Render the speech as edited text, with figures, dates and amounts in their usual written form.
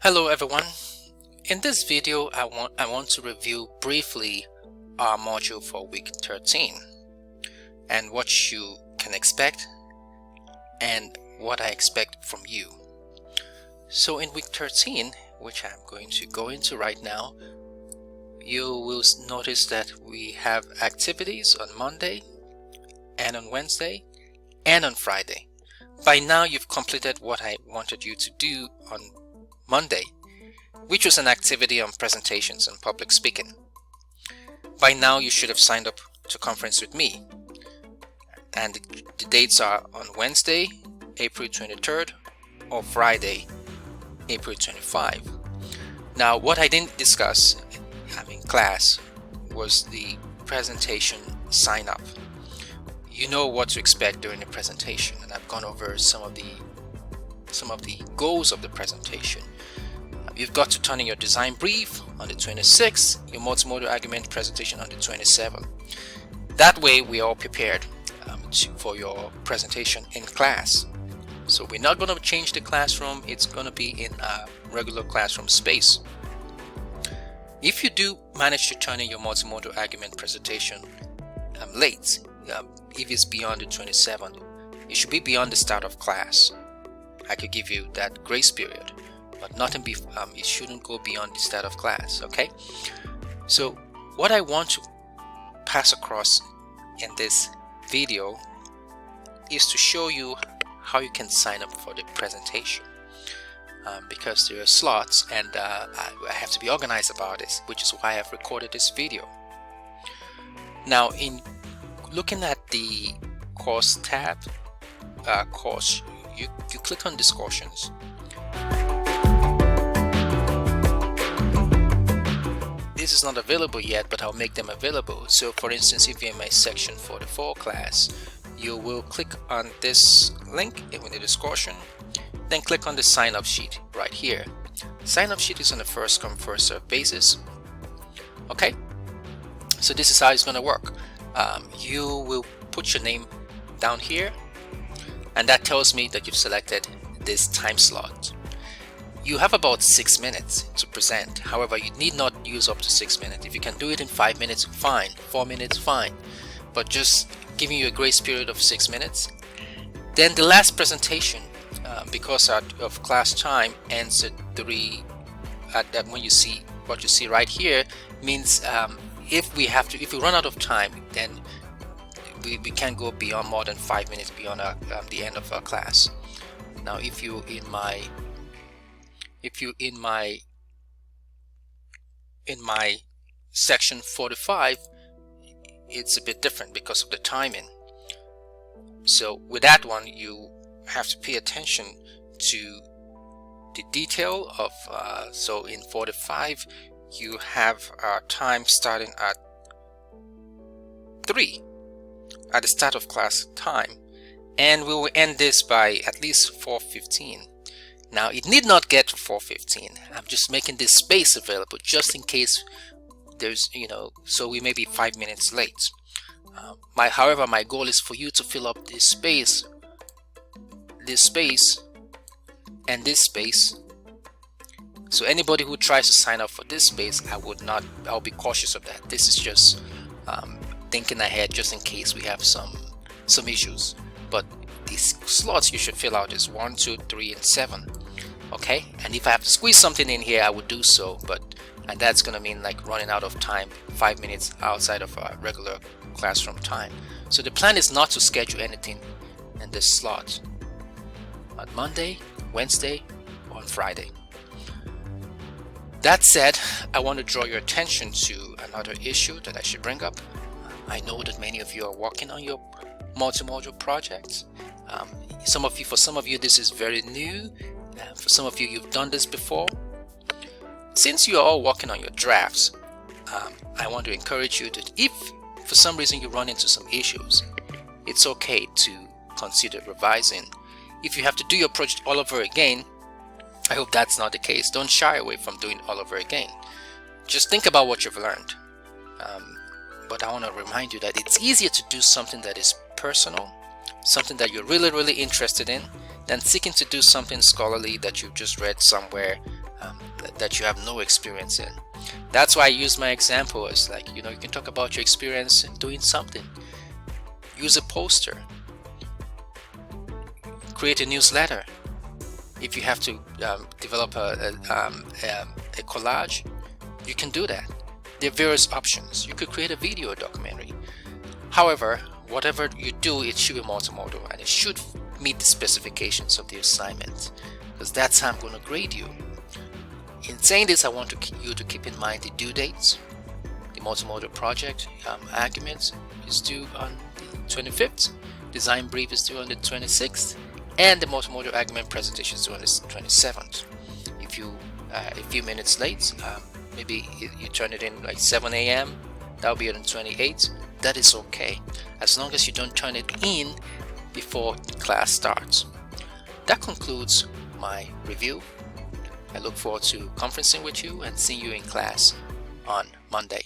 Hello everyone. In this video I want to review briefly our module for week 13 and what you can expect and what I expect from you. So in week 13, which I'm going to go into right now, you will notice that we have activities on Monday and on Wednesday and on Friday. By now you've completed what I wanted you to do on Monday, which was an activity on presentations and public speaking. By now you should have signed up to conference with me, and the dates are on Wednesday, April 23rd, or Friday, April 25. Now what I didn't discuss in class was the presentation sign up. You know what to expect during the presentation, and I've gone over some of the goals of the presentation. You've got to turn in your design brief on the 26th, your multimodal argument presentation on the 27th. That way we're all prepared for your presentation in class. So we're not going to change the classroom, it's going to be in a regular classroom space. If you do manage to turn in your multimodal argument presentation late, if it's beyond the 27th, it should be beyond the start of class. I could give you that grace period, but nothing it shouldn't go beyond the start of class. Okay, so what I want to pass across in this video is to show you how you can sign up for the presentation, because there are slots and I have to be organized about this, which is why I've recorded this video. Now in looking at the course tab, course, you click on discussions. This is not available yet, but I'll make them available. So for instance, if you're in my section 44 class, you will click on this link in the discussion, then click on the sign up sheet right here. Sign up sheet is on a first come first serve basis. Okay, so this is how it's going to work. You will put your name down here, and that tells me that you've selected this time slot. You have about 6 minutes to present. However, you need not use up to 6 minutes. If you can do it in 5 minutes, fine. 4 minutes, fine. But just giving you a grace period of 6 minutes. Then the last presentation, because of class time, ends at 3. When you see what you see right here, means if we run out of time, then we can't go beyond more than 5 minutes beyond the end of our class. Now, if you in my section 45, it's a bit different because of the timing. So with that one, you have to pay attention to the detail of so in 45 you have time starting at 3 at the start of class time, and we will end this by at least 4:15. Now it need not get to 4:15. I'm just making this space available just in case there's, so we may be 5 minutes late. However, my goal is for you to fill up this space, and this space. So anybody who tries to sign up for this space, I'll be cautious of that. This is just thinking ahead just in case we have some issues. But these slots you should fill out is 1, 2, 3, and 7. Okay, and if I have to squeeze something in here, I would do so, and that's gonna mean like running out of time, 5 minutes outside of our regular classroom time. So the plan is not to schedule anything in this slot on Monday, Wednesday, or on Friday. That said, I want to draw your attention to another issue that I should bring up. I know that many of you are working on your multimodal projects. For some of you this is very new. For some of you, you've done this before. Since you are all working on your drafts, I want to encourage you that if for some reason you run into some issues, it's okay to consider revising. If you have to do your project all over again, I hope that's not the case. Don't shy away from doing it all over again. Just think about what you've learned. But I want to remind you that it's easier to do something that is personal, something that you're really interested in, than seeking to do something scholarly that you've just read somewhere that you have no experience in. That's why I use my example as like, you can talk about your experience in doing something. Use a poster, create a newsletter. If you have to develop a collage, you can do that. There are various options. You could create a video documentary. However, whatever you do, it should be multimodal and it should meet the specifications of the assignment, because that's how I'm going to grade you. In saying this, I want you to keep in mind the due dates. The multimodal project argument is due on the 25th, design brief is due on the 26th, and the multimodal argument presentation is due on the 27th. If you a few minutes late, maybe you turn it in like 7 a.m., that'll be on the 28th. That is okay, as long as you don't turn it in before class starts. That concludes my review. I look forward to conferencing with you and seeing you in class on Monday.